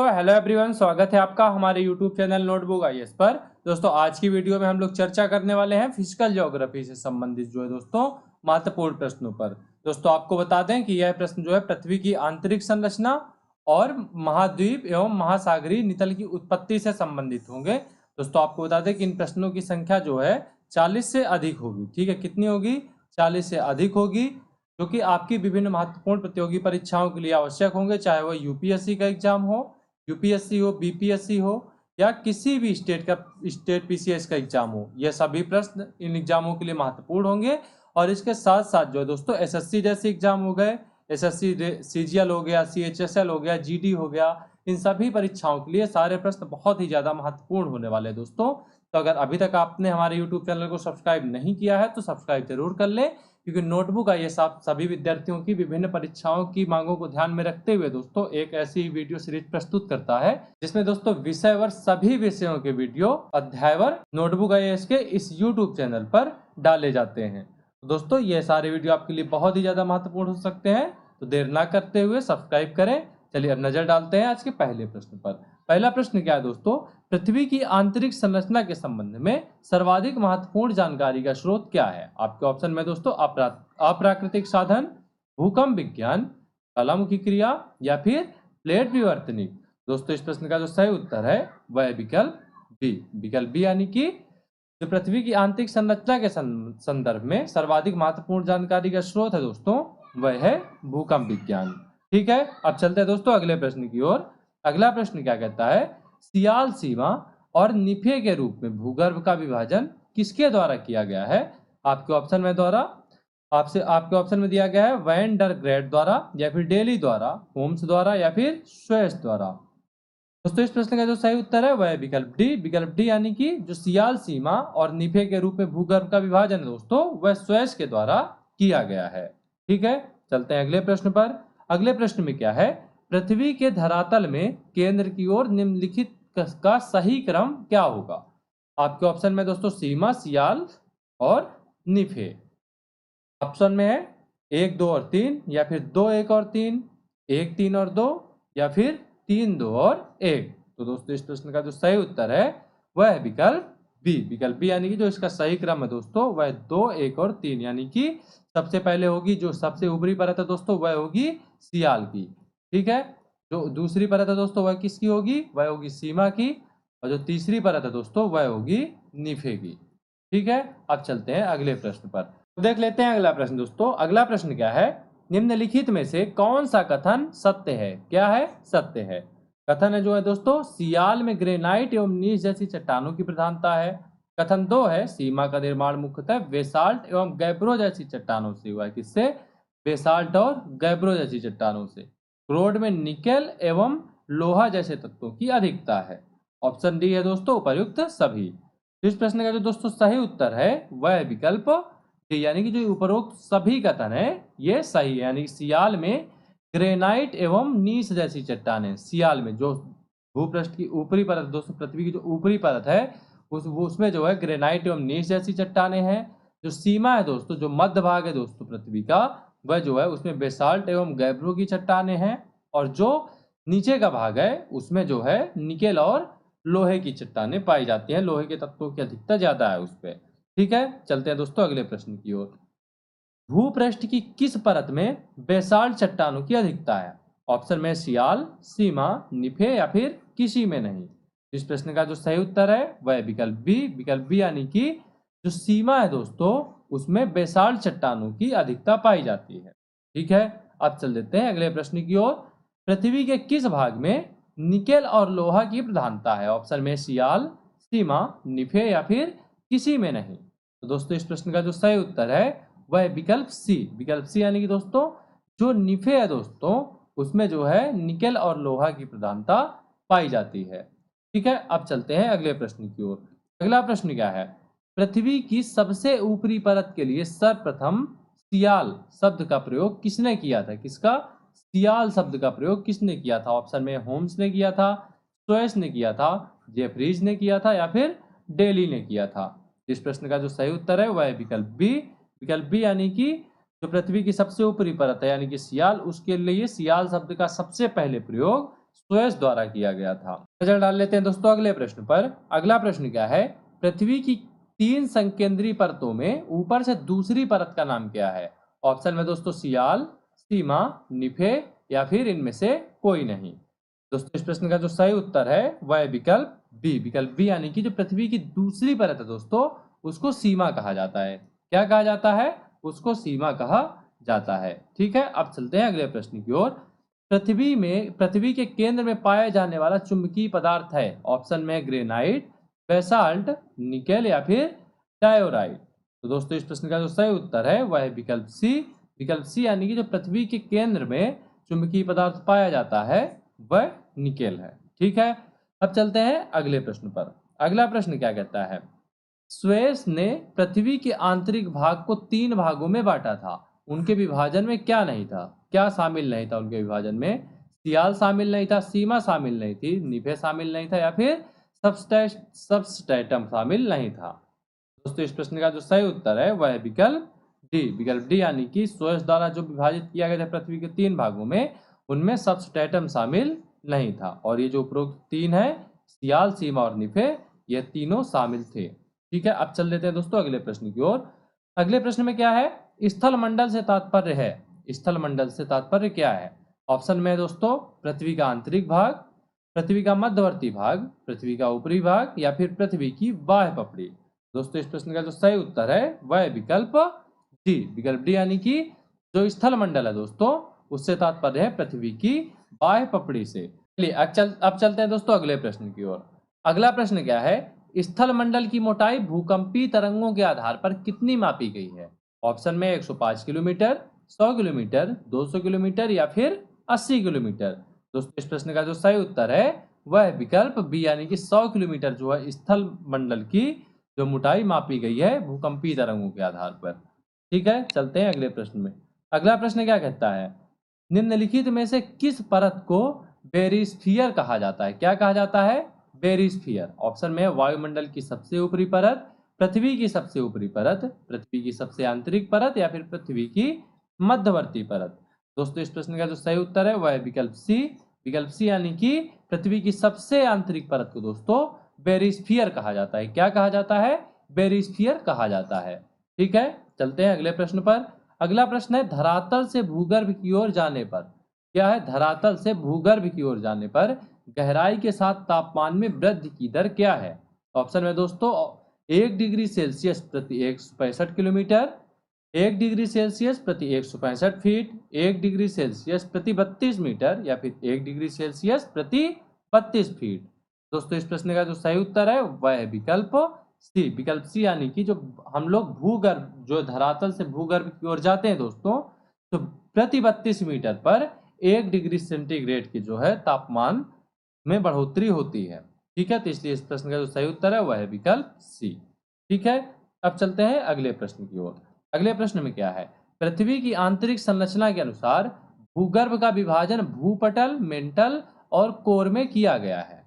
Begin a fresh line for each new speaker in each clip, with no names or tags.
Hello everyone, स्वागत है आपका हमारे यूट्यूब चैनल नोटबुक आईएएस पर। दोस्तों आज की वीडियो में हम लोग चर्चा करने वाले हैं फिजिकल ज्योग्राफी से संबंधित जो है दोस्तों महत्वपूर्ण प्रश्नों पर। दोस्तों आपको बता दें कि यह प्रश्न जो है पृथ्वी की आंतरिक संरचना और महाद्वीप एवं महासागरीय नितल की उत्पत्ति से संबंधित होंगे। दोस्तों आपको बता दें कि इन प्रश्नों की संख्या जो है 40 से अधिक होगी। ठीक है, कितनी होगी? 40 से अधिक होगी, जो कि आपकी विभिन्न महत्वपूर्ण प्रतियोगी परीक्षाओं के लिए आवश्यक होंगे, चाहे वह यूपीएससी का एग्जाम हो, यूपीएससी हो, बीपीएससी हो या किसी भी स्टेट पीसीएस का एग्जाम हो। यह सभी प्रश्न इन एग्जामों के लिए महत्वपूर्ण होंगे। और इसके साथ साथ जो है दोस्तों एसएससी जैसे एग्जाम हो गए, एसएससी सीजीएल हो गया, सीएचएसएल हो गया, जीडी हो गया, इन सभी परीक्षाओं के लिए सारे प्रश्न बहुत ही ज्यादा महत्वपूर्ण होने वाले हैं दोस्तों। तो अगर अभी तक आपने हमारे यूट्यूब चैनल को सब्सक्राइब नहीं किया है तो सब्सक्राइब जरूर कर लें, क्योंकि नोटबुक आईएएस आप सभी विद्यार्थियों की विभिन्न परीक्षाओं की मांगों को ध्यान में रखते हुए दोस्तों एक ऐसी वीडियो सीरीज प्रस्तुत करता है जिसमें दोस्तों विषयवार सभी विषयों के वीडियो अध्यायवार नोटबुक आईएएस के इस यूट्यूब चैनल पर डाले जाते हैं। तो दोस्तों ये सारे वीडियो आपके लिए बहुत ही ज्यादा महत्वपूर्ण हो सकते हैं, तो देर ना करते हुए सब्सक्राइब करें। चलिए अब नजर डालते हैं आज के पहले प्रश्न पर। पहला प्रश्न क्या है दोस्तों? पृथ्वी की आंतरिक संरचना के संबंध में सर्वाधिक महत्वपूर्ण जानकारी का स्रोत क्या है? आपके ऑप्शन में दोस्तों अप्राकृतिक साधन, भूकंप विज्ञान, ज्वालामुखी क्रिया या फिर प्लेट विवर्तनिक। दोस्तों इस प्रश्न का जो सही उत्तर है वह विकल्प बी। विकल्प बी यानी कि जो पृथ्वी की आंतरिक संरचना के संदर्भ में सर्वाधिक महत्वपूर्ण जानकारी का स्रोत है दोस्तों वह है भूकंप विज्ञान। ठीक है, अब चलते हैं दोस्तों अगले प्रश्न की ओर। अगला प्रश्न क्या कहता है? सियाल सीमा और निफे के रूप में भूगर्भ का विभाजन किसके द्वारा किया गया है? आपके ऑप्शन में दिया गया है वैन डर ग्रेट द्वारा या फिर डेली द्वारा, होम्स द्वारा या फिर स्वेस द्वारा। दोस्तों इस प्रश्न का जो सही उत्तर है वह विकल्प डी। विकल्प डी यानी कि जो सियाल सीमा और निफे के रूप में भूगर्भ का विभाजन है दोस्तों वह स्वेस के द्वारा किया गया है। ठीक है, चलते हैं अगले प्रश्न पर। अगले प्रश्न में क्या है? पृथ्वी के धरातल में केंद्र की ओर निम्नलिखित का सही क्रम क्या होगा? आपके ऑप्शन में दोस्तों सीमा, सियाल और निफे। ऑप्शन में है 1, 2 और 3 या फिर 2, 1 और 3, 1, 3 और 2 या फिर 3, 2 और 1। तो दोस्तों इस प्रश्न का जो सही उत्तर है वह है विकल्प बी। विकल्प बी यानी कि जो इसका सही क्रम है दोस्तों वह 2, 1 और 3, यानी कि सबसे पहले होगी जो सबसे ऊपरी परत है दोस्तों वह होगी सियाल की। ठीक है, जो दूसरी परत है दोस्तों वह किसकी होगी? वह होगी सीमा की। और जो तीसरी परत है दोस्तों वह होगी निफे की। ठीक है, अब चलते हैं अगले प्रश्न पर। तो देख लेते हैं अगला प्रश्न दोस्तों। अगला प्रश्न क्या है? निम्नलिखित में से कौन सा कथन सत्य है? क्या है? सत्य है। कथन है जो है दोस्तों सियाल में ग्रेनाइट एवं नीस जैसी चट्टानों की प्रधानता है। कथन 2 है सीमा का निर्माण मुख्यतः बेसाल्ट एवं गैब्रो जैसी चट्टानों से हुआ है। किससे? बेसाल्ट और गैब्रो जैसी चट्टानों से। क्रोड में निकेल एवं लोहा जैसे तत्वों की अधिकता है। ऑप्शन डी है दोस्तों उपर्युक्त सभी। इस प्रश्न का जो दोस्तों सही उत्तर है वह है विकल्प डी, यानी कि जो उपरोक्त सभी कथन है ये सही है। यानी सियाल में ग्रेनाइट एवं नीस जैसी चट्टानें, सियाल में जो भूपृष्ठ की ऊपरी परत दोस्तों, पृथ्वी की जो ऊपरी परत है उसमें जो है ग्रेनाइट एवं नीस जैसी चट्टानें हैं। जो सीमा है दोस्तों, जो मध्य भाग है दोस्तों पृथ्वी का, वह जो है उसमें बेसाल्ट एवं गैब्रो की चट्टानें हैं। और जो नीचे का भाग है उसमें जो है निकेल और लोहे की चट्टानें पाई जाती हैं। लोहे के तत्वों की अधिकता ज्यादा है उस पर। ठीक है, चलते हैं दोस्तों अगले प्रश्न की ओर। भूपृष्ठ की किस परत में बेसाल्ट चट्टानों की अधिकता है? ऑप्शन में सियाल, सीमा, निफे या फिर किसी में नहीं। इस प्रश्न का जो सही उत्तर है वह विकल्प बी। विकल्प बी यानी कि जो सीमा है दोस्तों उसमें बेसाल्ट चट्टानों की अधिकता पाई जाती है। ठीक है, अब चल देते हैं अगले प्रश्न की ओर। पृथ्वी के किस भाग में निकेल और लोहा की प्रधानता है? ऑप्शन में सियाल, सीमा, निफे या फिर किसी में नहीं। तो दोस्तों इस प्रश्न का जो सही उत्तर है वह विकल्प सी। विकल्प सी यानी कि दोस्तों जो निफे है दोस्तों उसमें जो है निकेल और लोहा की प्रधानता पाई जाती है। ठीक है, अब चलते हैं अगले प्रश्न की ओर। अगला प्रश्न क्या है? पृथ्वी की सबसे ऊपरी परत के लिए सर्वप्रथम सियाल शब्द का प्रयोग किसने किया था? किसका? सियाल शब्द का प्रयोग किसने किया था? ऑप्शन में होम्स ने किया था, स्वेस ने किया था, जेफरीज ने किया था या फिर डेली ने किया था। इस प्रश्न का जो सही उत्तर है वह है विकल्प बी। विकल्प बी यानी कि जो पृथ्वी की सबसे ऊपरी परत है यानी कि सियाल, उसके लिए सियाल शब्द का सबसे पहले प्रयोग सुएज द्वारा किया गया था। नजर डाल लेते हैं दोस्तों अगले प्रश्न पर। अगला प्रश्न क्या है, पृथ्वी की 3 संकेंद्रीय परतों में ऊपर से दूसरी परत का नाम क्या है? ऑप्शन में दोस्तों सियाल, सीमा, निफे या फिर इनमें से कोई नहीं। दोस्तों इस प्रश्न का जो सही उत्तर है वह है विकल्प बी यानी कि जो पृथ्वी की दूसरी परत है दोस्तों उसको सीमा कहा जाता है। क्या कहा जाता है? उसको सीमा कहा जाता है। ठीक है, अब चलते हैं अगले प्रश्न की ओर। पृथ्वी के केंद्र में पाया जाने वाला चुंबकीय पदार्थ है। ऑप्शन में ग्रेनाइट, बेसाल्ट, निकेल या फिर डायोराइट। तो दोस्तों इस प्रश्न का जो सही उत्तर है वह है विकल्प सी यानी कि जो पृथ्वी के केंद्र में चुंबकीय पदार्थ पाया जाता है वह निकेल है। ठीक है, अब चलते हैं अगले प्रश्न पर। अगला प्रश्न क्या कहता है, स्वेस ने पृथ्वी के आंतरिक भाग को 3 भागों में बांटा था। उनके विभाजन में क्या नहीं था? क्या शामिल नहीं था उनके विभाजन में? सियाल शामिल नहीं था, सीमा शामिल नहीं थी, निभे शामिल नहीं था या फिर सबस्ट्रेटम शामिल नहीं था। दोस्तों इस प्रश्न का जो सही उत्तर है वह है विकल्प डी यानी कि स्वेस द्वारा जो विभाजित किया गया था पृथ्वी के 3 भागों में उनमें सबस्ट्रेटम शामिल नहीं था। और ये जो उपरोक्त 3 है सियाल, सीमा और निफे, ये तीनों शामिल थे। ठीक है, अब चल देते हैं दोस्तों अगले प्रश्न की ओर। अगले प्रश्न में क्या है, स्थल मंडल से तात्पर्य है। स्थल मंडल से तात्पर्य क्या है? ऑप्शन में है दोस्तों पृथ्वी का आंतरिक भाग, पृथ्वी का मध्यवर्ती भाग, पृथ्वी का ऊपरी भाग या फिर पृथ्वी की बाह्य पपड़ी। दोस्तों इस प्रश्न का जो सही उत्तर है वह है विकल्प डी यानी कि जो स्थल मंडल है दोस्तों उससे तात्पर्य है पृथ्वी की बाह्य पपड़ी से। चलिए अब चलते हैं दोस्तों अगले प्रश्न की ओर। अगला प्रश्न क्या है, स्थल मंडल की मोटाई भूकंपीय तरंगों के आधार पर कितनी मापी गई है? ऑप्शन में 105 किलोमीटर, 100 किलोमीटर, 200 किलोमीटर या फिर 80 किलोमीटर। दोस्तों इस प्रश्न का जो सही उत्तर है वह है विकल्प बी यानी कि 100 किलोमीटर जो है स्थल मंडल की जो मोटाई मापी गई है भूकंपीय तरंगों के आधार पर। ठीक है, चलते हैं अगले प्रश्न में। अगला प्रश्न क्या कहता है, निम्नलिखित में से किस परत को बेरिस्फीयर कहा जाता है? क्या कहा जाता है? बेरिस्फीयर। ऑप्शन में वायुमंडल की सबसे ऊपरी परत, पृथ्वी की सबसे ऊपरी परत, पृथ्वी की सबसे आंतरिक परत या फिर पृथ्वी की मध्यवर्ती परत। दोस्तों इस प्रश्न का जो सही उत्तर है वह है विकल्प सी यानी कि पृथ्वी की सबसे आंतरिक परत को दोस्तों बेरिस्फीयर कहा जाता है। क्या कहा जाता है? बेरिस्फीयर कहा जाता है। ठीक है, चलते हैं अगले प्रश्न पर। अगला प्रश्न है, धरातल से भूगर्भ की ओर जाने पर, क्या है, धरातल से भूगर्भ की ओर जाने पर गहराई के साथ तापमान में वृद्धि की दर क्या है? ऑप्शन में दोस्तों 1 डिग्री सेल्सियस प्रति 165 किलोमीटर, 1 डिग्री सेल्सियस प्रति 165 फीट, 1 डिग्री सेल्सियस प्रति 32 मीटर या फिर 1 डिग्री सेल्सियस प्रति 32 फीट। दोस्तों इस प्रश्न का जो सही उत्तर है वह है विकल्प सी यानी कि जो हम लोग भूगर्भ जो धरातल से भूगर्भ की ओर जाते हैं दोस्तों तो प्रति 32 मीटर पर 1 डिग्री सेंटीग्रेड की जो है तापमान में बढ़ोतरी होती है। ठीक है, तो इसलिए इस प्रश्न का जो सही उत्तर है वह है विकल्प सी। ठीक है, अब चलते हैं अगले प्रश्न की ओर। अगले प्रश्न में क्या है, पृथ्वी की आंतरिक संरचना के अनुसार भूगर्भ का विभाजन भूपटल, मेंटल और कोर में किया गया है।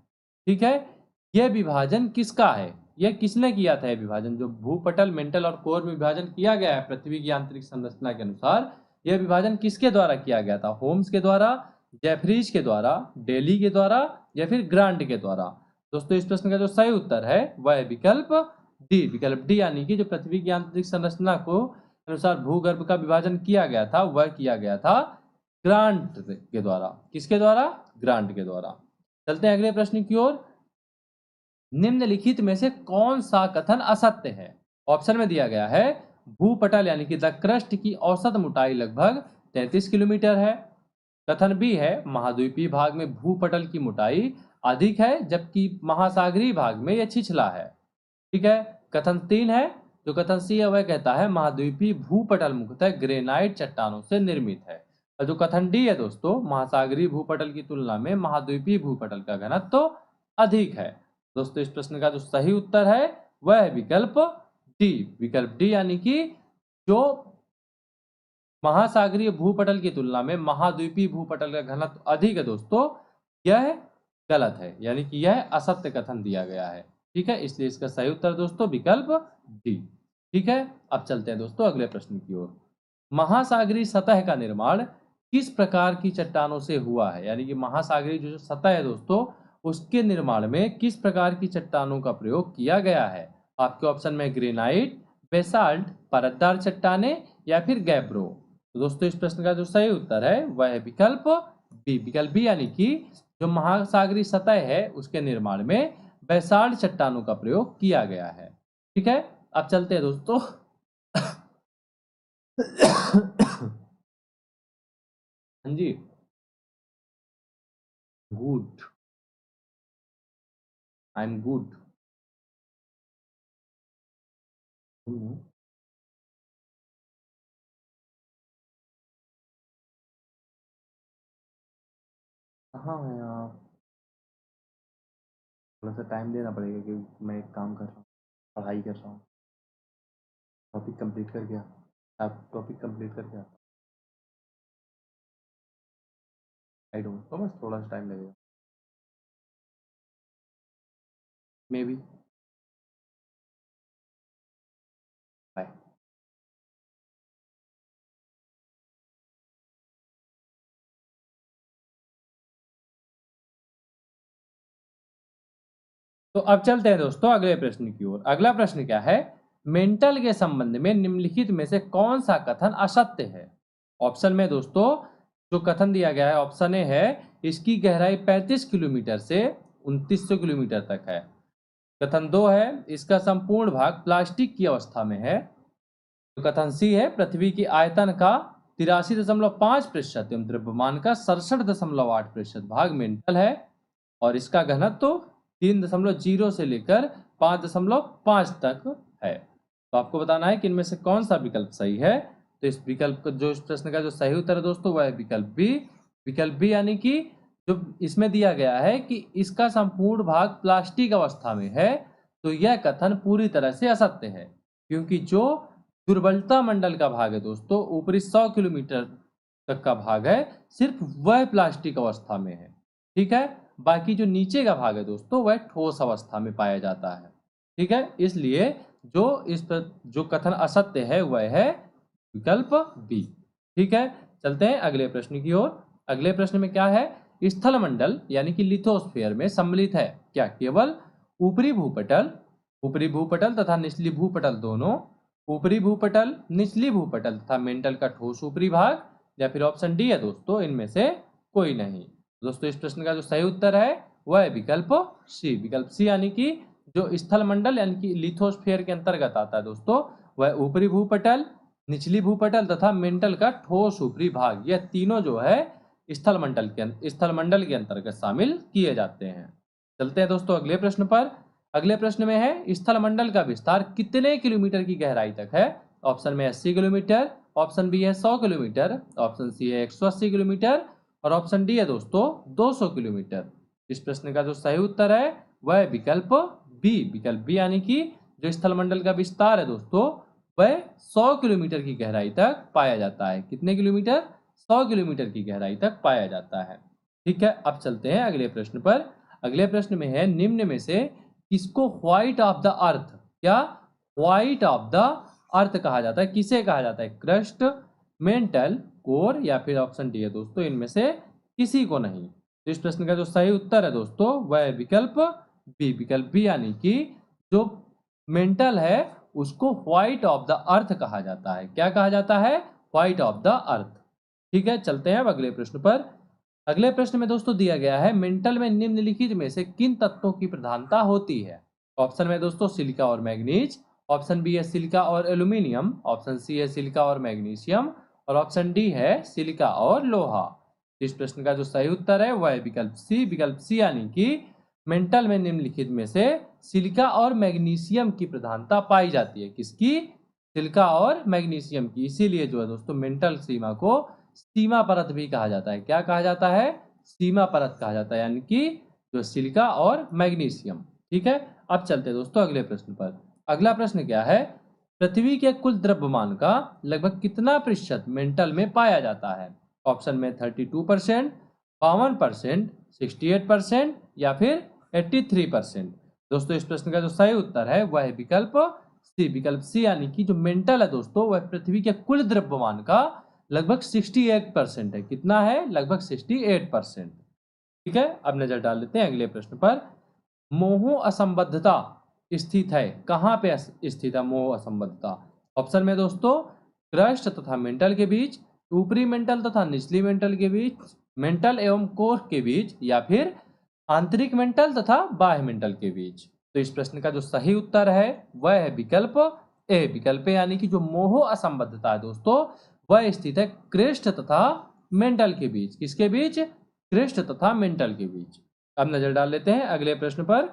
ठीक है, यह विभाजन किसका है? यह किसने किया था? यह विभाजन जो भूपटल, मेंटल और कोर में विभाजन किया गया है पृथ्वी की आंतरिक संरचना के अनुसार, यह विभाजन किसके द्वारा किया गया था? होम्स के द्वारा, जेफरीज के द्वारा, डेली के द्वारा या फिर ग्रांट के द्वारा। दोस्तों इस प्रश्न का जो सही उत्तर है वह है विकल्प डी यानी कि जो पृथ्वी की आंतरिक संरचना को अनुसार भूगर्भ का विभाजन किया गया था वह किया गया था ग्रांट के द्वारा। किसके द्वारा? ग्रांट के द्वारा। चलते हैं अगले प्रश्न की ओर। निम्नलिखित में से कौन सा कथन असत्य है? ऑप्शन में दिया गया है भूपटल यानी कि द क्रस्ट की औसत मोटाई लगभग 33 किलोमीटर है। कथन बी है महाद्वीपीय भाग में भूपटल की मोटाई अधिक है जबकि महासागरीय भाग में यह छिछला है। ठीक है, कथन 3 है, जो कथन सी है वह कहता है महाद्वीपीय भूपटल मुख्यतः ग्रेनाइट चट्टानों से निर्मित है। और जो कथन डी है दोस्तों, महासागरीय भूपटल की तुलना में महाद्वीपीय भूपटल का घनत्व तो अधिक है। दोस्तों इस प्रश्न का जो सही उत्तर है वह है विकल्प डी यानी कि जो महासागरीय भूपटल की तुलना में महाद्वीपीय भूपटल का घनत्व अधिक है दोस्तों, यह गलत है यानी कि यह असत्य कथन दिया गया है। ठीक है, इसलिए इसका सही उत्तर दोस्तों विकल्प डी। ठीक है, अब चलते हैं दोस्तों अगले प्रश्न की ओर। महासागरीय सतह का निर्माण किस प्रकार की चट्टानों से हुआ है, यानी कि महासागरीय जो सतह है दोस्तों उसके निर्माण में किस प्रकार की चट्टानों का प्रयोग किया गया है। आपके ऑप्शन में ग्रेनाइट, बेसाल्ट, परतदार चट्टानें या फिर गैब्रो। तो दोस्तों इस प्रश्न का जो सही उत्तर है वह है विकल्प बी। विकल्प बी यानी कि जो महासागरीय सतह है उसके निर्माण में बेसाल्ट चट्टानों का प्रयोग किया गया है। ठीक है, अब चलते हैं दोस्तों हाँ जी, गुड, आई एम गुड। कहाँ है आप? थोड़ा सा टाइम देना पड़ेगा क्योंकि मैं एक काम कर रहा हूँ, पढ़ाई कर रहा हूँ। टॉपिक कंप्लीट कर गया, आप टॉपिक कंप्लीट कर गया। आई डोंट नो, बस थोड़ा सा टाइम लगेगा मे बी। बाय। तो अब चलते हैं दोस्तों अगले प्रश्न की ओर। अगला प्रश्न क्या है, मेंटल के संबंध में निम्नलिखित में से कौन सा कथन असत्य है। ऑप्शन में दोस्तों जो कथन दिया गया है, ऑप्शन ए है इसकी गहराई 35 किलोमीटर से 2900 किलोमीटर तक है। कथन दो है इसका संपूर्ण भाग प्लास्टिक की अवस्था में है। तो कथन सी है पृथ्वी की आयतन का 83.5% एवं द्रव्यमान का 67.8% भाग मेंटल है और इसका घनत्व तो 3.0 से लेकर 5.5 तक है। तो आपको बताना है कि इनमें से कौन सा विकल्प सही है। तो इस विकल्प जो इस प्रश्न का जो सही उत्तर है दोस्तों वह है विकल्प बी। विकल्प बी यानी कि जो इसमें दिया गया है कि इसका संपूर्ण भाग प्लास्टिक अवस्था में है, तो यह कथन पूरी तरह से असत्य है क्योंकि जो दुर्बलता मंडल का भाग है दोस्तों ऊपरी 100 किलोमीटर तक का भाग है सिर्फ वह प्लास्टिक अवस्था में है। ठीक है, बाकी जो नीचे का भाग है दोस्तों वह ठोस अवस्था में पाया जाता है। ठीक है, इसलिए जो इस पर जो कथन असत्य है वह है विकल्प बी। ठीक है, चलते हैं अगले प्रश्न की ओर। अगले प्रश्न में क्या है, स्थल मंडल यानी कि लिथोस्फीयर में सम्मिलित है क्या केवल ऊपरी भूपटल तथा निचली भूपटल दोनों, ऊपरी भूपटल, निचली भूपटल तथा मेंटल का ठोस ऊपरी भाग, या फिर ऑप्शन डी है दोस्तों इनमें से कोई नहीं। दोस्तों इस प्रश्न का जो सही उत्तर है वह है विकल्प सी। विकल्प सी यानी कि जो स्थल मंडल यानी कि लिथोस्फीयर के अंतर्गत आता है दोस्तों वह ऊपरी भूपटल, निचली भूपटल तथा मेंटल का ठोस ऊपरी भाग, यह तीनों जो है स्थल मंडल के अंतर्गत शामिल किए जाते हैं। चलते हैं दोस्तों अगले प्रश्न पर। अगले प्रश्न में है स्थल मंडल का विस्तार कितने किलोमीटर की गहराई तक है। ऑप्शन में 80 किलोमीटर, ऑप्शन बी है 100 किलोमीटर, ऑप्शन सी है 180 किलोमीटर और ऑप्शन डी है दोस्तों 200 किलोमीटर। इस प्रश्न का जो सही उत्तर है वह है विकल्प बी। विकल्प बी यानी कि जो स्थल मंडल का विस्तार है दोस्तों वह 100 किलोमीटर की गहराई तक पाया जाता है। कितने किलोमीटर? 100 किलोमीटर की गहराई तक पाया जाता है। ठीक है, अब चलते हैं अगले प्रश्न पर। अगले प्रश्न में है निम्न में से किसको व्हाइट ऑफ द अर्थ, क्या व्हाइट ऑफ द अर्थ कहा जाता है, किसे कहा जाता है, क्रस्ट, मेंटल, कोर या फिर ऑप्शन डी है दोस्तों इनमें से किसी को नहीं। तो इस प्रश्न का जो सही उत्तर है दोस्तों वह है विकल्प बी। विकल्प बी यानी कि जो मेंटल है उसको व्हाइट ऑफ द अर्थ कहा जाता है। क्या कहा जाता है? White of the earth. ठीक है, चलते हैं अब अगले प्रश्न पर। अगले प्रश्न में दोस्तों दिया गया है मेंटल में निम्नलिखित में से किन तत्वों की प्रधानता होती है। ऑप्शन में दोस्तों सिलिका और मैग्नीज, ऑप्शन बी है सिलिका और एल्यूमिनियम, ऑप्शन सी है सिलिका और मैग्नीशियम और ऑप्शन डी है सिलिका और लोहा। इस प्रश्न का जो सही उत्तर है वह है विकल्प सी। विकल्प सी यानी कि मेंटल में निम्नलिखित में से सिलिका और मैग्नीशियम की प्रधानता पाई जाती है। किसकी? सिलिका और मैग्नीशियम की। इसीलिए जो है दोस्तों मेंटल सीमा को सीमा परत भी कहा जाता है। क्या कहा जाता है? सीमा परत कहा जाता है, यानी कि जो सिलिका और मैग्नीशियम। ठीक है, अब चलते हैं दोस्तों अगले प्रश्न पर। अगला प्रश्न क्या है, पृथ्वी के कुल द्रव्यमान का लगभग कितना प्रतिशत मेंटल में पाया जाता है। ऑप्शन में 32%, 52%, 68% या फिर 83%। दोस्तों इस प्रश्न का जो सही उत्तर है वह है विकल्प सी। विकल्प सी यानी कि जो मेंटल है दोस्तों वह पृथ्वी के कुल द्रव्यमान का लगभग 68% है। कितना है? लगभग 68%। ठीक है, अब नजर डाल लेते हैं अगले प्रश्न पर। मोह असंबद्धता स्थित है, कहाँ पे स्थित है मोह असंबद्धता? ऑप्शन में दोस्तों क्रस्ट तथा मेंटल के बीच, ऊपरी मेंटल तथा निचली मेंटल के बीच, मेंटल एवं कोर के बीच, या फिर आंतरिक मेंटल तथा बाह्य मेंटल के बीच। तो इस प्रश्न का जो सही उत्तर है वह है विकल्प ए। विकल्प ए यानी कि जो मोह असंबद्धता है दोस्तों वह स्थित है क्रस्ट तथा मेंटल के बीच। किसके बीच? क्रस्ट तथा मेंटल के बीच। अब नजर डाल लेते हैं अगले प्रश्न पर।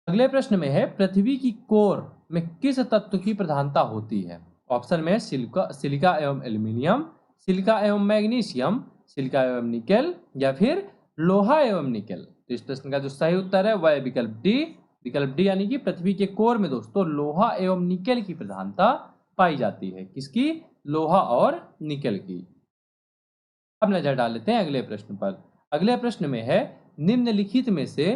अगले प्रश्न में है पृथ्वी की कोर में किस तत्व की प्रधानता होती है? ऑप्शन में सिलिका एवं एल्यूमिनियम, सिलिका एवं मैग्नीशियम, सिलिका एवं निकेल, या फिर लोहा एवं निकेल। तो इस प्रश्न का जो सही उत्तर है वह है विकल्प डी। विकल्प डी यानी कि पृथ्वी के कोर में दोस्तों लोहा एवं निकेल की प्रधानता पाई जाती है। किसकी? लोहा और निकेल की। अब नजर डाल लेते हैं अगले प्रश्न पर। अगले प्रश्न में है निम्नलिखित में से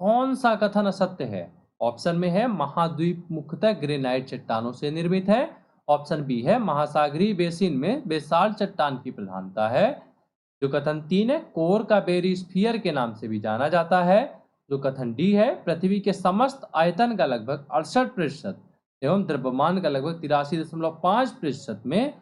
कौन सा कथन असत्य है? ऑप्शन में है महाद्वीप मुख्यतः ग्रेनाइट चट्टानों से निर्मित है। ऑप्शन बी है महासागरीय बेसिन में बेसाल्ट चट्टान की प्रधानता है। जो कथन 3 है कोर का बेरिस्फीयर के नाम से भी जाना जाता है। जो कथन डी है पृथ्वी के समस्त आयतन का लगभग 68% एवं द्रव्यमान का लगभग 83.5% में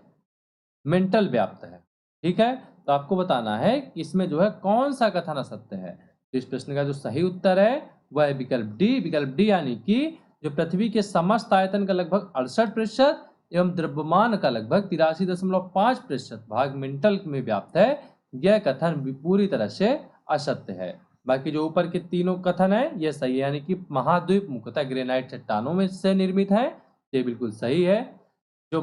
मेंटल व्याप्त है। ठीक है, तो आपको बताना है कि इसमें जो है कौन सा कथन असत्य है। तो इस प्रश्न का जो सही उत्तर है वह है विकल्प डी। विकल्प डी यानी कि जो पृथ्वी के समस्त आयतन का लगभग 68% एवं द्रव्यमान का लगभग 83.5% भाग मेंटल में व्याप्त है, यह कथन पूरी तरह से असत्य है। बाकी जो ऊपर के तीनों कथन है यह सही है, यानी कि महाद्वीप मुख्यतः ग्रेनाइट चट्टानों में से निर्मित है, ये बिल्कुल सही है। जो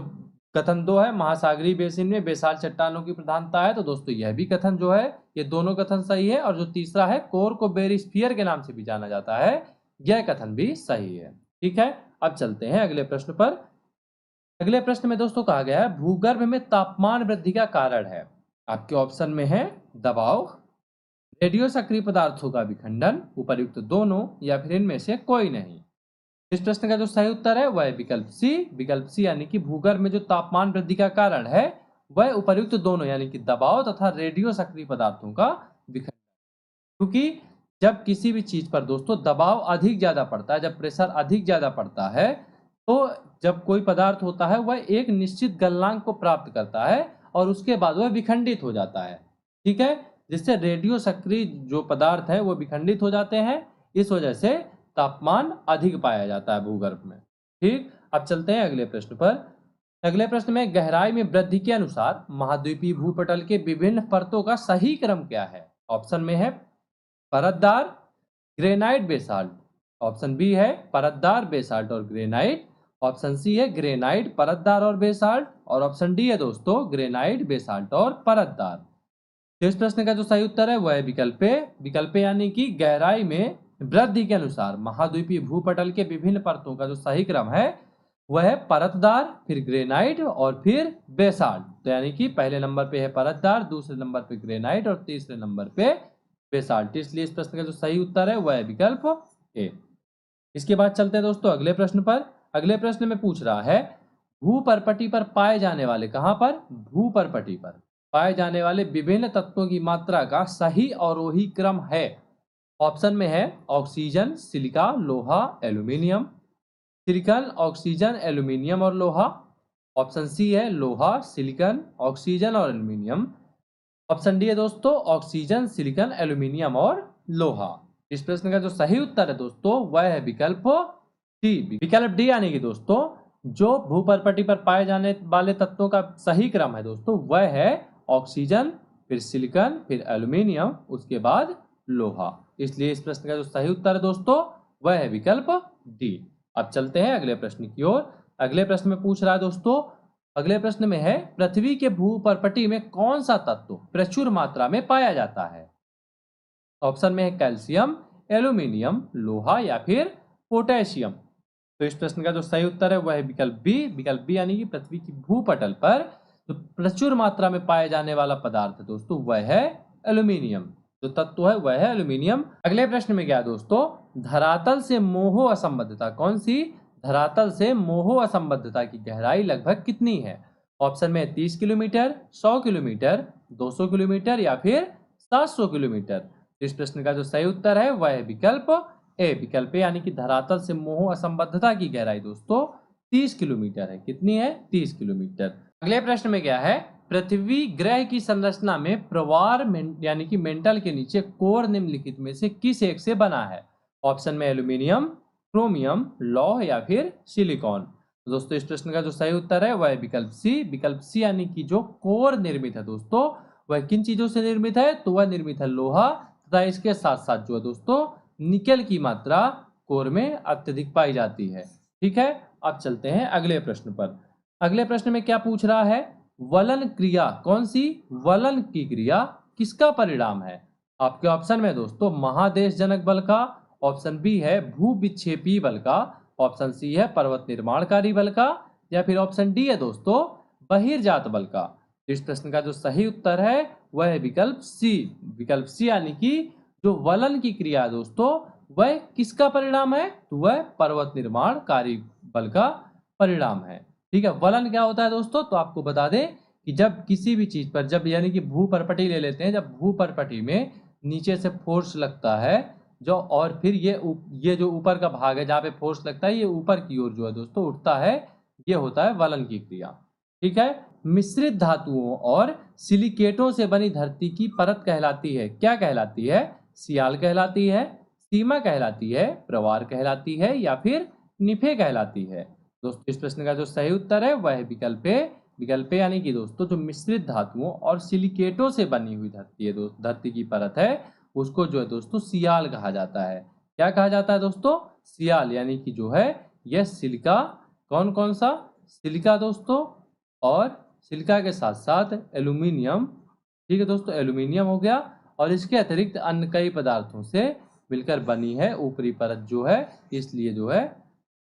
कथन 2 है महासागरीय बेसिन में बेसाल्ट चट्टानों की प्रधानता है, तो दोस्तों यह भी कथन जो है ये दोनों कथन सही है। और जो तीसरा है कोर को बेरिस्फीयर के नाम से भी जाना जाता है, यह कथन भी सही है। ठीक है, अब चलते हैं अगले प्रश्न पर। अगले प्रश्न में दोस्तों कहा गया है भूगर्भ में तापमान वृद्धि का कारण है। आपके ऑप्शन में है दबाव, रेडियो सक्रिय पदार्थों का विखंडन, उपर्युक्त दोनों, या फिर इनमें से कोई नहीं। इस प्रश्न का जो सही उत्तर है वह है विकल्प सी। विकल्प सी यानी कि भूगर्भ में जो तापमान वृद्धि का कारण है वह उपर्युक्त दोनों यानी कि दबाव तथा रेडियो सक्रिय पदार्थों का विखंडन। क्योंकि जब किसी भी चीज पर दोस्तों दबाव अधिक ज्यादा पड़ता है, जब प्रेशर अधिक ज्यादा पड़ता है, तो जब कोई पदार्थ होता है वह एक निश्चित गलनांक को प्राप्त करता है और उसके बाद वह विखंडित हो जाता है। ठीक है, जिससे रेडियो सक्रिय जो पदार्थ है वो विखंडित हो जाते हैं। इस वजह से तापमान अधिक पाया जाता है भूगर्भ में। ठीक, अब चलते हैं अगले प्रश्न पर। अगले प्रश्न में गहराई में वृद्धि के अनुसार महाद्वीपीय भूपटल के विभिन्न परतों का सही क्रम क्या है? ऑप्शन में है परतदार, ग्रेनाइट, बेसाल्ट। ऑप्शन बी है परतदार, बेसाल्ट और ग्रेनाइट। ऑप्शन सी है ग्रेनाइट, परतदार और बेसाल्ट। और ऑप्शन डी है दोस्तों ग्रेनाइट, बेसाल्ट और परतदार। तो इस प्रश्न का जो सही उत्तर है वह है विकल्प ए। विकल्प ए यानी कि गहराई में वृद्धि के अनुसार महाद्वीपीय भूपटल के विभिन्न परतों का जो सही क्रम है वह है परतदार, फिर ग्रेनाइट और फिर बेसाल्ट। तो यानी कि पहले नंबर पे है परतदार, दूसरे नंबर पे ग्रेनाइट और तीसरे नंबर पे बेसाल्ट। इसलिए इस प्रश्न का जो सही उत्तर है वह है विकल्प ए। इसके बाद चलते हैं दोस्तों अगले प्रश्न पर। अगले प्रश्न में पूछ रहा है भूपरपटी पर पाए जाने वाले, कहां पर? भूपरपटी पर पाए जाने वाले विभिन्न तत्वों की मात्रा का सही अवरोही क्रम है। ऑप्शन में है ऑक्सीजन, सिलिका, लोहा, एल्यूमिनियम, सिलिकॉन, ऑक्सीजन, एल्यूमिनियम और लोहा। ऑप्शन सी है लोहा, सिलिकॉन, ऑक्सीजन और एल्यूमिनियम। ऑप्शन डी है दोस्तों ऑक्सीजन, सिलिकॉन, एल्यूमिनियम और लोहा। इस प्रश्न का जो सही उत्तर है दोस्तों वह है विकल्प डी। विकल्प डी यानी कि दोस्तों जो भूपरपटी पर पाए जाने वाले तत्वों का सही क्रम है दोस्तों वह है ऑक्सीजन, फिर सिलिकॉन, फिर एल्यूमिनियम, उसके बाद लोहा। इसलिए इस प्रश्न का जो सही उत्तर है दोस्तों वह है विकल्प डी। अब चलते हैं अगले प्रश्न की ओर। अगले प्रश्न में पूछ रहा है दोस्तों, अगले प्रश्न में है पृथ्वी के भूपरपटी में कौन सा तत्व प्रचुर मात्रा में पाया जाता है? ऑप्शन में है कैल्शियम, एल्यूमिनियम, लोहा या फिर पोटेशियम। तो इस प्रश्न का जो सही उत्तर है वह है विकल्प बी। विकल्प बी यानी कि पृथ्वी की भूपटल पर जो प्रचुर मात्रा में पाए जाने वाला पदार्थ है दोस्तों वह है एल्यूमिनियम। जो तत्व है वह है एल्यूमिनियम। अगले प्रश्न में क्या है दोस्तों, धरातल से मोह असंबद्धता, कौन सी? धरातल से मोह असंबद्धता की गहराई लगभग कितनी है? ऑप्शन में 30 किलोमीटर, 100 किलोमीटर, 200 किलोमीटर या फिर 700 किलोमीटर। इस प्रश्न का जो सही उत्तर है वह है विकल्प ए। विकल्प ए यानी कि धरातल से मोह असंबद्धता की गहराई दोस्तों 30 किलोमीटर है। कितनी है? 30 किलोमीटर। अगले प्रश्न में क्या है? पृथ्वी ग्रह की संरचना में प्रवार यानी कि मेंटल के नीचे कोर निम्नलिखित में से किस एक से बना है? ऑप्शन में एल्यूमिनियम, क्रोमियम, लौह या फिर सिलिकॉन। तो दोस्तों इस प्रश्न का जो सही उत्तर है वह है विकल्प सी। विकल्प सी यानी कि जो कोर निर्मित है दोस्तों वह किन चीजों से निर्मित है? तो वह निर्मित है लोहा तथा इसके साथ साथ जो है दोस्तों निकेल की मात्रा कोर में अत्यधिक पाई जाती है। ठीक है, अब चलते हैं अगले प्रश्न पर। अगले प्रश्न में क्या पूछ रहा है? वलन क्रिया कौन सी? वलन की क्रिया किसका परिणाम है? आपके ऑप्शन में दोस्तों महादेश जनक बल का, ऑप्शन बी है भू विक्षेपी बल का, ऑप्शन सी है पर्वत निर्माणकारी बल का या फिर ऑप्शन डी है दोस्तों बहिर्जात बल का। इस प्रश्न का जो सही उत्तर है वह है विकल्प सी। विकल्प सी यानी कि जो वलन की क्रिया दोस्तों वह किसका परिणाम है? तो वह पर्वत निर्माणकारी बल का परिणाम है। ठीक है, वलन क्या होता है दोस्तों? तो आपको बता दें कि जब किसी भी चीज पर जब यानी कि भू परपटी ले लेते हैं, जब भू परपटी में नीचे से फोर्स लगता है जो और फिर ये जो ऊपर का भाग है जहाँ पे फोर्स लगता है ये ऊपर की ओर जो है दोस्तों उठता है, ये होता है वलन की क्रिया। ठीक है, मिश्रित धातुओं और सिलिकेटों से बनी धरती की परत कहलाती है, क्या कहलाती है? सियाल कहलाती है, सीमा कहलाती है, प्रवार कहलाती है या फिर निफे कहलाती है। दोस्तों इस प्रश्न का जो सही उत्तर है वह है विकल्प ए। विकल्प ए यानी कि दोस्तों जो मिश्रित धातुओं और सिलिकेटों से बनी हुई धरती है धरती की परत है उसको जो है दोस्तों सियाल कहा जाता है। क्या कहा जाता है दोस्तों? सियाल। यानी कि जो है यह सिलिका, कौन कौन सा? सिलिका दोस्तों, और सिलिका के साथ साथ एल्यूमिनियम। ठीक है दोस्तों, एल्यूमिनियम हो गया और इसके अतिरिक्त अन्य कई पदार्थों से मिलकर बनी है ऊपरी परत जो है, इसलिए जो है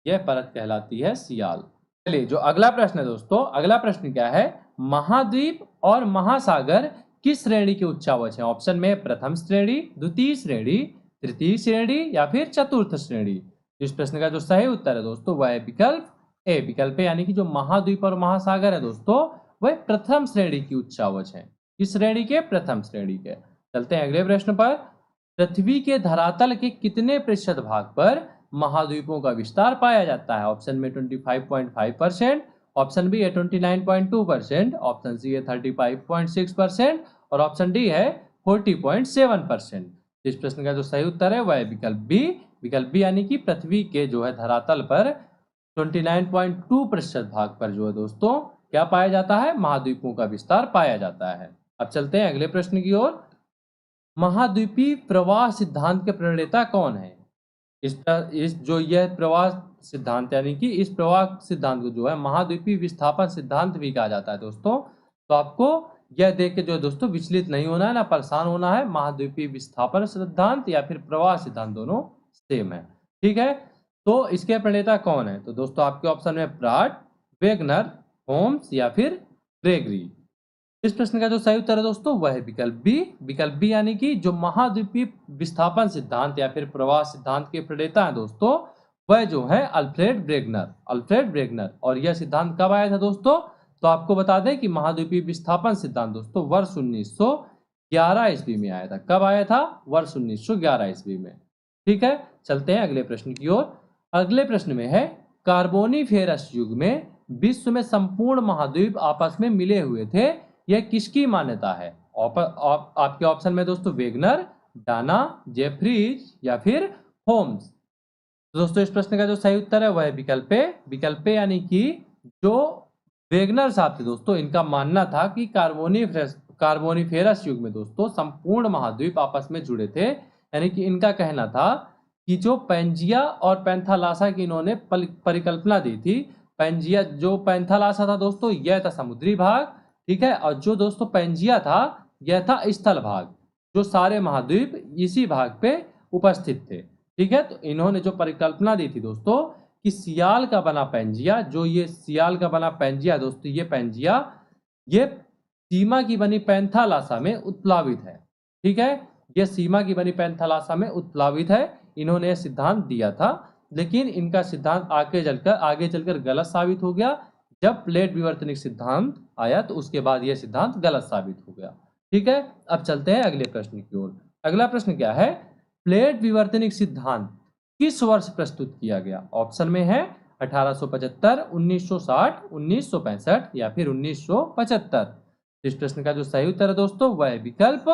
यह परत कहलाती है सियाल। चलिए जो अगला प्रश्न है दोस्तों, अगला प्रश्न क्या है? महाद्वीप और महासागर किस श्रेणी के उच्चावच हैं? ऑप्शन में प्रथम श्रेणी, द्वितीय श्रेणी, तृतीय श्रेणी या फिर चतुर्थ श्रेणी। इस प्रश्न का जो सही उत्तर है दोस्तों वह है विकल्प ए। विकल्प ए यानी कि जो महाद्वीप और महासागर है दोस्तों वह प्रथम श्रेणी की उच्चावच है। किस श्रेणी के? प्रथम श्रेणी के। चलते हैं अगले प्रश्न पर। पृथ्वी के धरातल के कितने प्रतिशत भाग पर महाद्वीपों का विस्तार पाया जाता है? ऑप्शन में 25.5%, ऑप्शन बी है 29.2%, ऑप्शन सी है 35.6% और ऑप्शन डी है 40.7%। इस प्रश्न का जो सही उत्तर है वह है विकल्प बी। विकल्प बी यानी कि पृथ्वी के जो है धरातल पर 29.2% भाग पर जो है दोस्तों क्या पाया जाता है? महाद्वीपों का विस्तार पाया जाता है। अब चलते हैं अगले प्रश्न की ओर। महाद्वीपीय प्रवाह सिद्धांत के प्रणेता कौन है? इस जो यह प्रवाह सिद्धांत यानी कि इस प्रवाह सिद्धांत को जो है महाद्वीपीय विस्थापन सिद्धांत भी कहा जाता है दोस्तों। तो आपको यह देख के जो है दोस्तों विचलित नहीं होना है, ना परेशान होना है। महाद्वीपीय विस्थापन सिद्धांत या फिर प्रवाह सिद्धांत दोनों सेम है। ठीक है, तो इसके प्रणेता कौन है? तो दोस्तों आपके ऑप्शन में प्राट, वेगनर, होम्स या फिर ग्रेगरी। इस प्रश्न का जो सही उत्तर है दोस्तों वह है विकल्प बी। विकल्प बी यानी कि जो महाद्वीपीय विस्थापन सिद्धांत या फिर प्रवाह सिद्धांत के प्रणेता है दोस्तों वह जो है अल्फ्रेड ब्रेगनर। अल्फ्रेड ब्रेगनर। और यह सिद्धांत कब आया था दोस्तों? तो आपको बता दें कि महाद्वीपीय विस्थापन सिद्धांत दोस्तों वर्ष 1911 ईस्वी में आया था। कब आया था? वर्ष 1911 ईस्वी में। ठीक है, चलते हैं अगले प्रश्न की ओर। अगले प्रश्न में है कार्बोनिफेरस युग में विश्व में संपूर्ण महाद्वीप आपस में मिले हुए थे, यह किसकी मान्यता है? आपके ऑप्शन में दोस्तों वेगनर, डाना, जेफ्रीज या फिर होम्स। तो दोस्तों इस प्रश्न का जो सही उत्तर है वह है विकल्प ए। विकल्प ए यानी कि जो वेगनर साहब थे दोस्तों इनका मानना था कि कार्बोनिफेरस युग में दोस्तों संपूर्ण महाद्वीप आपस में जुड़े थे। यानी कि इनका कहना था कि जो पेंजिया और पैंथालासा की इन्होंने परिकल्पना दी थी। पेंजिया जो पैंथालासा था दोस्तों यह था समुद्री भाग, ठीक है, और जो दोस्तों पेंजिया था यह था स्थल भाग, जो सारे महाद्वीप इसी भाग पे उपस्थित थे। ठीक है, तो इन्होंने जो परिकल्पना दी थी दोस्तों कि सियाल का बना पेंजिया, जो ये सियाल का बना पेंजिया दोस्तों ये पेंजिया ये सीमा की बनी पैंथालासा में उत्प्लावित है। ठीक है, ये सीमा की बनी पैंथालासा में उत्प्लावित है। इन्होंने यह सिद्धांत दिया था, लेकिन इनका सिद्धांत आगे चलकर गलत साबित हो गया। जब प्लेट विवर्तनिक सिद्धांत आया तो उसके बाद यह सिद्धांत गलत साबित हो गया। ठीक है, अब चलते हैं अगले प्रश्न की ओर। अगला प्रश्न क्या है, प्लेट विवर्तनिक सिद्धांत किस वर्ष प्रस्तुत किया गया? ऑप्शन में है 1875, 1960, 1965 या फिर 1975। इस प्रश्न का जो सही उत्तर है दोस्तों वह है विकल्प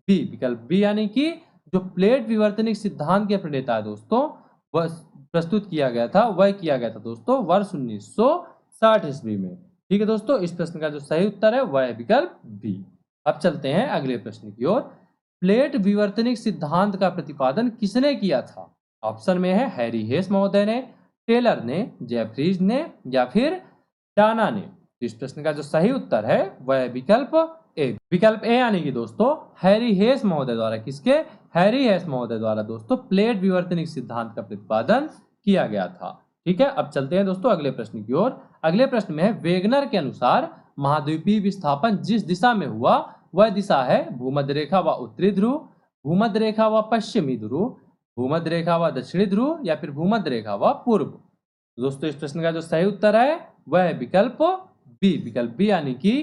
बी। विकल्प बी यानी कि जो प्लेट विवर्तनिक सिद्धांत के प्रणेता है दोस्तों वह प्रस्तुत किया गया था, वह किया गया था दोस्तों वर्ष 1960 ईस्वी में। ठीक है दोस्तों, इस प्रश्न का जो सही उत्तर है वह है विकल्प बी। अब चलते हैं अगले प्रश्न की ओर। प्लेट विवर्तनिक सिद्धांत का प्रतिपादन किसने किया था? ऑप्शन में है हैरी हेस महोदय ने, टेलर ने, जेफरीज ने या फिर डाना ने। इस प्रश्न का जो सही उत्तर है वह है विकल्प ए। विकल्प ए यानी कि दोस्तों हैरी हेस महोदय द्वारा, किसके? हैरी हेस महोदय द्वारा दोस्तों प्लेट विवर्तनिक सिद्धांत का प्रतिपादन किया गया था। ठीक है, अब चलते हैं दोस्तों अगले प्रश्न की ओर। अगले प्रश्न में है वेगनर के अनुसार महाद्वीपीय विस्थापन जिस दिशा में हुआ वह दिशा है भूमध्य रेखा व उत्तरी ध्रुव, भूमध्य रेखा व पश्चिमी ध्रुव, भूमध्य रेखा व दक्षिणी ध्रुव या फिर भूमध्य रेखा व पूर्व। दोस्तों इस प्रश्न का जो सही उत्तर है वह है विकल्प बी। विकल्प बी यानी कि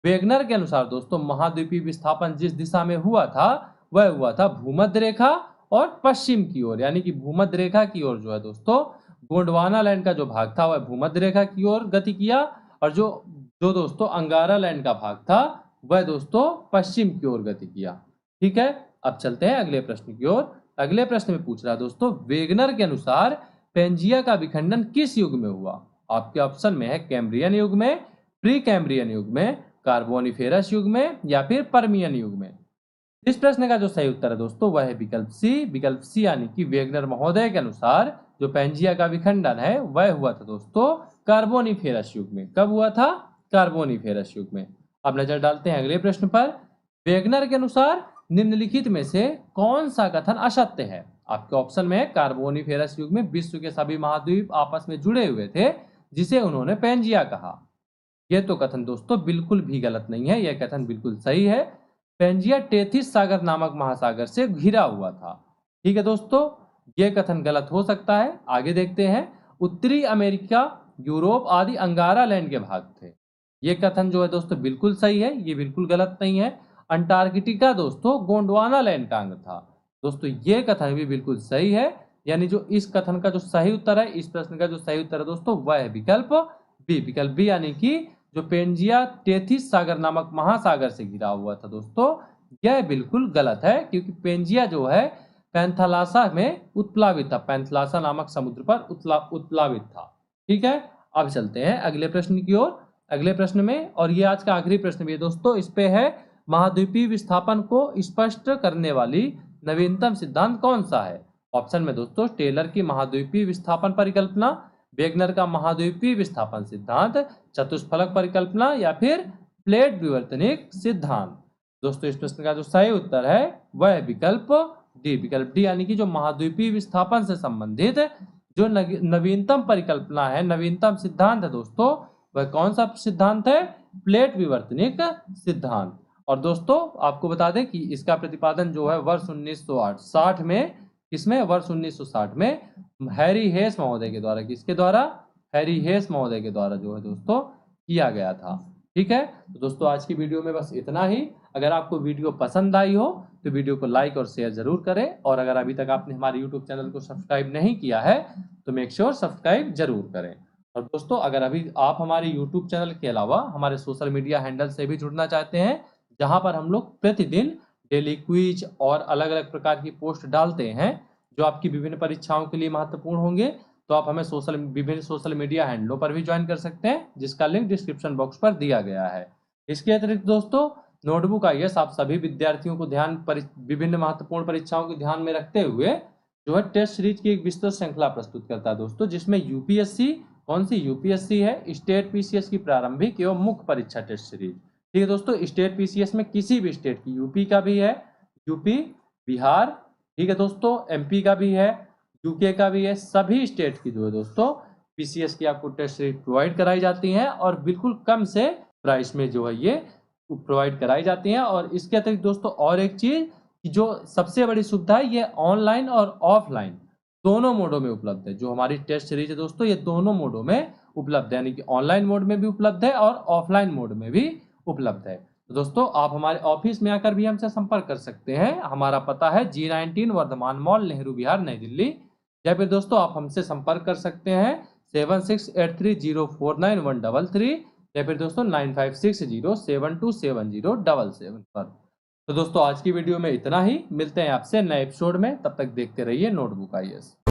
वेगनर के अनुसार दोस्तों महाद्वीपीय विस्थापन जिस दिशा में हुआ था वह हुआ था भूमध्य रेखा और पश्चिम की ओर, यानी कि भूमध्य रेखा की ओर जो है दोस्तों गोंडवाना लैंड का जो भाग था वह भूमध्य रेखा की ओर गति किया, और जो जो दोस्तों अंगारा लैंड का भाग था वह दोस्तों पश्चिम की ओर गति किया। ठीक है, अब चलते हैं अगले प्रश्न की ओर। अगले प्रश्न में पूछ रहा है दोस्तों वेगनर के अनुसार पेंजिया का विखंडन किस युग में हुआ? आपके ऑप्शन में है कैम्ब्रियन युग में, प्री कैम्ब्रियन युग में, कार्बोनिफेरस युग में या फिर पर्मियन युग में। इस प्रश्न का जो सही उत्तर है दोस्तों वह है विकल्प सी। विकल्प सी यानी कि वेगनर महोदय के अनुसार जो पेंजिया का विखंडन है वह हुआ था दोस्तों कार्बोनिफेरस युग में। कब हुआ था? कार्बोनिफेरस युग में। अब नजर डालते हैं अगले प्रश्न पर। वेगनर के अनुसार निम्नलिखित में से कौन सा कथन असत्य है? आपके ऑप्शन में है कार्बोनिफेरस युग में विश्व के सभी महाद्वीप आपस में जुड़े हुए थे जिसे उन्होंने पेंजिया कहा। यह तो कथन दोस्तों बिल्कुल भी गलत नहीं है, यह कथन बिल्कुल सही है। पेंजिया टेथिस सागर नामक महासागर से घिरा हुआ था। ठीक है दोस्तों, यह कथन गलत हो सकता है। आगे देखते हैं। उत्तरी अमेरिका, यूरोप आदि अंगारा लैंड के भाग थे। यह कथन जो है दोस्तों बिल्कुल सही है, ये बिल्कुल गलत नहीं है। अंटार्कटिका दोस्तों गोंडवाना लैंड का अंग था। दोस्तों यह कथन भी बिल्कुल सही है, यानी जो इस कथन का जो सही उत्तर है, इस प्रश्न का जो सही उत्तर है दोस्तों वह है विकल्प बी। विकल्प बी यानी कि जो पेंजिया टेथिस सागर नामक महासागर से घिरा हुआ था दोस्तों यह बिल्कुल गलत है, क्योंकि पेंजिया जो है पैंथालासा में उत्प्लावित था, पैंथालासा नामक समुद्र पर उत्प्लावित था। ठीक है, अब चलते हैं अगले प्रश्न की ओर। अगले प्रश्न में, और ये आज का आखिरी प्रश्न भी है दोस्तों, इस पे है महाद्वीपीय विस्थापन को स्पष्ट करने वाली नवीनतम सिद्धांत कौन सा है? ऑप्शन में दोस्तों टेलर की महाद्वीपीय विस्थापन परिकल्पना, वेगनर का महाद्वीपीय विस्थापन सिद्धांत, चतुष्फलक परिकल्पना या फिर प्लेट विवर्तनिक सिद्धांत। दोस्तों इस प्रश्न का जो सही उत्तर है वह है विकल्प डी। विकल्प डी यानी कि जो महाद्वीपीय विस्थापन से संबंधित जो नवीनतम परिकल्पना है, नवीनतम सिद्धांत है दोस्तों, वह कौन सा सिद्धांत है? प्लेट विवर्तनिक सिद्धांत। और दोस्तों आपको बता दें कि इसका प्रतिपादन जो है वर्ष 1960 में, किसमें? वर्ष 1960 में हैरी हेस महोदय के द्वारा, किसके द्वारा? हैरी हेस महोदय के द्वारा जो है दोस्तों किया गया था। ठीक है, तो दोस्तों आज की वीडियो में बस इतना ही। अगर आपको वीडियो पसंद आई हो तो वीडियो को लाइक और शेयर जरूर करें, और अगर अभी तक आपने हमारे यूट्यूब चैनल को सब्सक्राइब नहीं किया है तो मेक श्योर सब्सक्राइब जरूर करें। और दोस्तों अगर अभी आप हमारे यूट्यूब चैनल के अलावा हमारे सोशल मीडिया हैंडल से भी जुड़ना चाहते हैं, जहां पर हम लोग प्रतिदिन डेली क्विज और अलग अलग प्रकार की पोस्ट डालते हैं जो आपकी विभिन्न परीक्षाओं के लिए महत्वपूर्ण होंगे, तो आप हमें विभिन्न सोशल मीडिया हैंडलों पर भी ज्वाइन कर सकते हैं, जिसका लिंक डिस्क्रिप्शन बॉक्स पर दिया गया है। इसके अतिरिक्त दोस्तों नोटबुक आईएएस आप सभी विद्यार्थियों को विभिन्न महत्वपूर्ण परीक्षाओं को ध्यान में रखते हुए जो है टेस्ट सीरीज की एक विस्तृत श्रृंखला प्रस्तुत करता है दोस्तों, जिसमें यूपीएससी, कौन सी यूपीएससी है? स्टेट पीसीएस की प्रारंभिक एवं मुख्य परीक्षा टेस्ट सीरीज। ठीक है दोस्तों, स्टेट पीसीएस में किसी भी स्टेट की, यूपी का भी है, यूपी, बिहार, ठीक है दोस्तों, एमपी का भी है, यूके का भी है, सभी स्टेट की जो है दोस्तों पीसीएस की आपको टेस्ट सीरीज प्रोवाइड कराई जाती हैं, और बिल्कुल कम से प्राइस में जो है ये प्रोवाइड कराई जाती हैं। और इसके अतिरिक्त दोस्तों और एक चीज कि जो सबसे बड़ी सुविधा है, ये ऑनलाइन और ऑफलाइन दोनों मोडों में उपलब्ध है। जो हमारी टेस्ट सीरीज है दोस्तों ये दोनों मोडों में उपलब्ध है, यानी कि ऑनलाइन मोड में भी उपलब्ध है और ऑफलाइन मोड में भी उपलब्ध है। तो दोस्तों आप हमारे ऑफिस में आकर भी हमसे संपर्क कर सकते हैं। हमारा पता है G19 वर्धमान मॉल, नेहरू विहार, नई दिल्ली। या फिर दोस्तों आप हमसे संपर्क कर सकते हैं 7683049133 या फिर दोस्तों 9560727077 पर। तो दोस्तों आज की वीडियो में इतना ही, मिलते हैं आपसे नए एपिसोड में, तब तक देखते रहिए नोटबुक IAS।